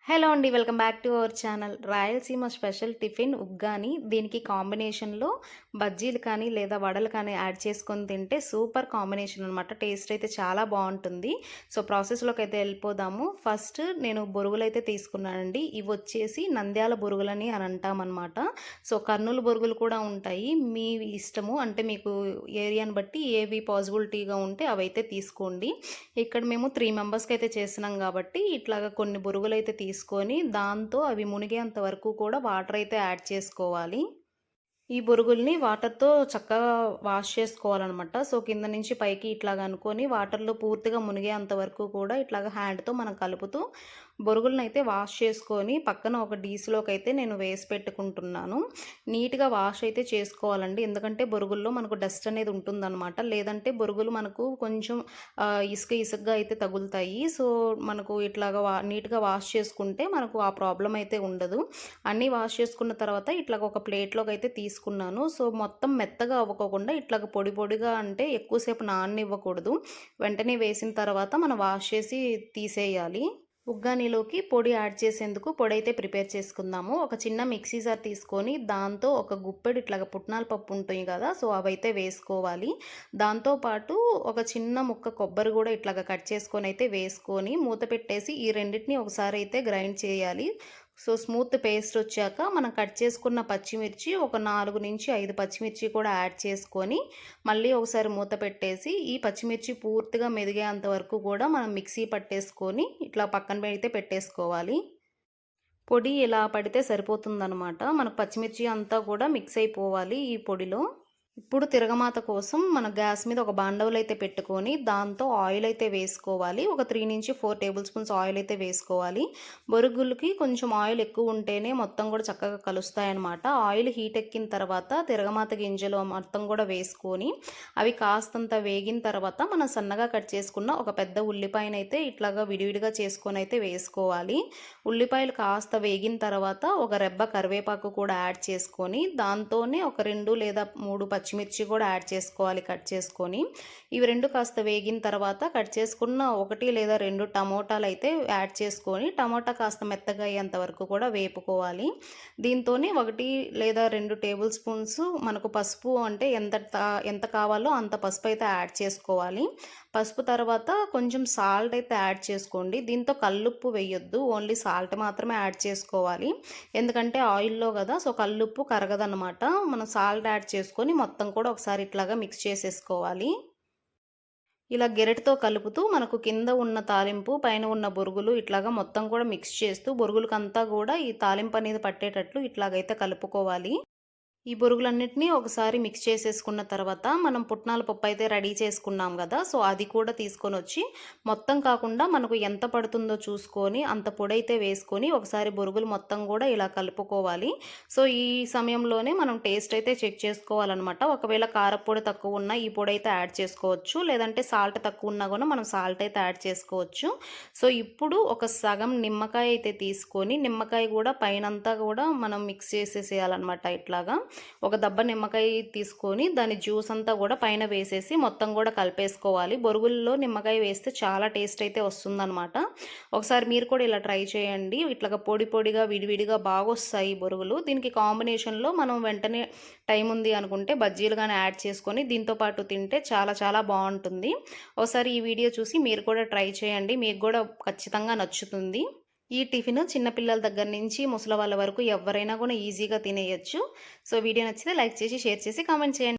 Hello అండి. Welcome back to our channel. Rayalaseema special tiffin uggani. దీనికి కాంబినేషన్‌లో బజ్జీలు కానీ, లేదా వడలు కానీ యాడ్ చేసుకొని తింటే సూపర్ కాంబినేషన్ అనమాట. టేస్ట్ అయితే చాలా బావుంటుంది. సో, ప్రాసెస్‌లోకైతే వెళ్ళిపోదాము. ఫస్ట్ నేను బొరుగులైతే తీసుకున్నానండి. ఇవొచ్చేసి నంద్యాల బొరుగులని అని అంటామనమాట. సో, కర్నూలు బొరుగులు కూడా ఉంటాయి. మీ ఇష్టము. అంటే మీకు ఏరియాని బట్టి ఏవి పాజిబిలిటీగా ఉంటే అవైతే తీసుకోండి. ఇక్కడ మేము 3 మెంబర్స్‌కైతే చేస్తున్నాం కాబట్టి ఇట్లాగా కొన్ని బొరుగులైతే తీసుకొని దాంతో అవి మునిగేంత వరకు కూడా వాటర్ అయితే యాడ్ చేసుకోవాలి. ఈ బొరుగుల్ని వాటర్‌తో చక్కగా వాష్ చేసుకోవాలనమాట. సో, కింద నుంచి పైకి ఇట్లాగ అనుకోని వాటర్‌లో పూర్తిగా మునిగేంత వరకు కూడా ఇట్లాగ హ్యాండ్‌తో మనం కలుపుతూ బొరుగులనైతే వాష్ చేసుకొని పక్కన ఒక డీస్‌లోకైతే నేను వేసి పెట్టుకుంటున్నాను. నీట్‌గా వాష్ అయితే చేసుకోవాలండి. ఎందుకంటే బొరుగుల్లో మనకు డస్ట్ అనేది ఉంటుందనమాట. లేదంటే బొరుగులు మనకు కొంచెం ఇసుకగా అయితే తగులుతాయి. సో, మనకు ఇట్లాగా నీట్‌గా వాష్ చేసుకుంటే మనకు ఆ ప్రాబ్లమ్ అయితే ఉండదు. అన్నీ వాష్ చేసుకున్న తర్వాత ఇట్లాగ ఒక ప్లేట్‌లోకైతే తీసుకున్నాను. సో, మొత్తం మెత్తగా అవ్వకోకుండా ఇట్లాగ పొడి పొడిగా అంటే ఎక్కువసేపు నాననివ్వకూడదు. వెంటనే వేసిన తర్వాత మనం వాష్ చేసి తీసేయాలి. ఉగ్గానీలోకి పొడి యాడ్ చేసేందుకు పొడైతే ప్రిపేర్ చేసుకుందాము. ఒక చిన్న మిక్సీ జార్ తీసుకొని దాంతో ఒక గుప్పెడు ఇట్లాగ పుట్నాల పప్పు ఉంటాయి కదా! సో, అవైతే వేసుకోవాలి. దాంతో పాటు ఒక చిన్న ముక్క కొబ్బరి కూడా ఇట్లాగ కట్ చేసుకొనైతే వేసుకొని మూత పెట్టేసి ఈ రెండిటిని ఒకసారి అయితే గ్రైండ్ చేయాలి. సో, స్మూత్ పేస్ట్ వచ్చాక మనం కట్ చేసుకున్న పచ్చిమిర్చి ఒక 4-5 పచ్చిమిర్చి కూడా యాడ్ చేసుకొని మళ్ళీ ఒకసారి మూత పెట్టేసి ఈ పచ్చిమిర్చి పూర్తిగా మెదిగేంత వరకు కూడా మనం మిక్సీ పట్టేసుకొని ఇట్లా పక్కన అయితే పెట్టేసుకోవాలి. పొడి ఇలా పడితే సరిపోతుందనమాట. మనకు పచ్చిమిర్చి అంతా కూడా మిక్స్ అయిపోవాలి ఈ పొడిలో. ఇప్పుడు తిరగమాత కోసం మన గ్యాస్ మీద ఒక బాండవులు అయితే పెట్టుకొని దాంతో ఆయిల్ అయితే వేసుకోవాలి. ఒక 3-4 టేబుల్ స్పూన్స్ ఆయిల్ అయితే వేసుకోవాలి. బొరుగులకి కొంచెం ఆయిల్ ఎక్కువ ఉంటేనే మొత్తం కూడా చక్కగా కలుస్తాయన్నమాట. ఆయిల్ హీట్ ఎక్కిన తర్వాత తిరగమాత గింజలు మొత్తం కూడా వేసుకొని అవి కాస్తంత వేగిన తర్వాత మనం సన్నగా కట్ చేసుకున్న ఒక పెద్ద ఉల్లిపాయనైతే ఇట్లాగా విడివిడిగా చేసుకొని అయితే వేసుకోవాలి. ఉల్లిపాయలు కాస్త వేగిన తర్వాత ఒక రెబ్బ కరివేపాకు కూడా యాడ్ చేసుకొని దాంతోనే ఒక 2 లేదా 3 పచ్చిమిర్చి కూడా యాడ్ చేసుకోవాలి కట్ చేసుకొని. ఇవి రెండు కాస్త వేగిన తర్వాత కట్ చేసుకున్న 1 లేదా 2 టమోటాలు అయితే యాడ్ చేసుకొని టమోటా కాస్త మెత్తగా అయ్యేంత వరకు కూడా వేపుకోవాలి. దీంతోనే 1 లేదా 2 టేబుల్ స్పూన్స్ మనకు పసుపు అంటే ఎంత కావాలో అంత పసుపు అయితే యాడ్ చేసుకోవాలి. పసుపు తర్వాత కొంచెం సాల్ట్ అయితే యాడ్ చేసుకోండి. దీంతో కల్లుప్పు వేయొద్దు. ఓన్లీ సాల్ట్ మాత్రమే యాడ్ చేసుకోవాలి. ఎందుకంటే ఆయిల్లో కదా, సో కల్లుప్పు కరగదనమాట. మనం సాల్ట్ యాడ్ చేసుకొని మొత్తం కూడా ఒకసారి ఇట్లాగా మిక్స్ చేసేసుకోవాలి. ఇలా గెరటితో కలుపుతూ మనకు కింద ఉన్న తాలింపు పైన ఉన్న బొరుగులు ఇట్లాగా మొత్తం కూడా మిక్స్ చేస్తూ బొరుగులకంతా కూడా ఈ తాలింపు అనేది పట్టేటట్లు ఇట్లాగైతే కలుపుకోవాలి. ఈ బొరుగులన్నిటిని ఒకసారి మిక్స్ చేసేసుకున్న తర్వాత మనం పుట్నాల పప్పు అయితే రెడీ చేసుకున్నాం కదా, సో అది కూడా తీసుకొని వచ్చి మొత్తం కాకుండా మనకు ఎంత పడుతుందో చూసుకొని అంత పొడి అయితే వేసుకొని ఒకసారి బొరుగులు మొత్తం కూడా ఇలా కలుపుకోవాలి. సో ఈ సమయంలోనే మనం టేస్ట్ అయితే చెక్ చేసుకోవాలన్నమాట. ఒకవేళ కారపొడి తక్కువ ఉన్నా ఈ పొడి అయితే యాడ్ చేసుకోవచ్చు. లేదంటే సాల్ట్ తక్కువ ఉన్నా కూడా మనం సాల్ట్ అయితే యాడ్ చేసుకోవచ్చు. సో ఇప్పుడు ఒక సగం నిమ్మకాయ అయితే తీసుకొని నిమ్మకాయ కూడా పైనంతా కూడా మనం మిక్స్ చేసేసేయాలన్నమాట. ఇట్లాగా ఒక దబ్బ నిమ్మకాయ తీసుకొని దాని జ్యూస్ అంతా కూడా పైన వేసేసి మొత్తం కూడా కలిపేసుకోవాలి. బొరుగుల్లో నిమ్మకాయ వేస్తే చాలా టేస్ట్ అయితే వస్తుందన్నమాట. ఒకసారి మీరు కూడా ఇలా ట్రై చేయండి. ఇట్లాగా పొడి పొడిగా విడివిడిగా బాగా వస్తాయి బొరుగులు. దీనికి కాంబినేషన్లో మనం వెంటనే టైం ఉంది అనుకుంటే బజ్జీలు కానీ యాడ్ చేసుకొని దీంతో పాటు తింటే చాలా చాలా బాగుంటుంది. ఒకసారి ఈ వీడియో చూసి మీరు కూడా ట్రై చేయండి. మీకు కూడా ఖచ్చితంగా నచ్చుతుంది. ఈ టిఫిన్ చిన్నపిల్లల దగ్గర నుంచి ముసలి వాళ్ళ వరకు ఎవరైనా కూడా ఈజీగా తినేయచ్చు. సో వీడియో నచ్చితే లైక్ చేసి, షేర్ చేసి, కామెంట్ చేయండి.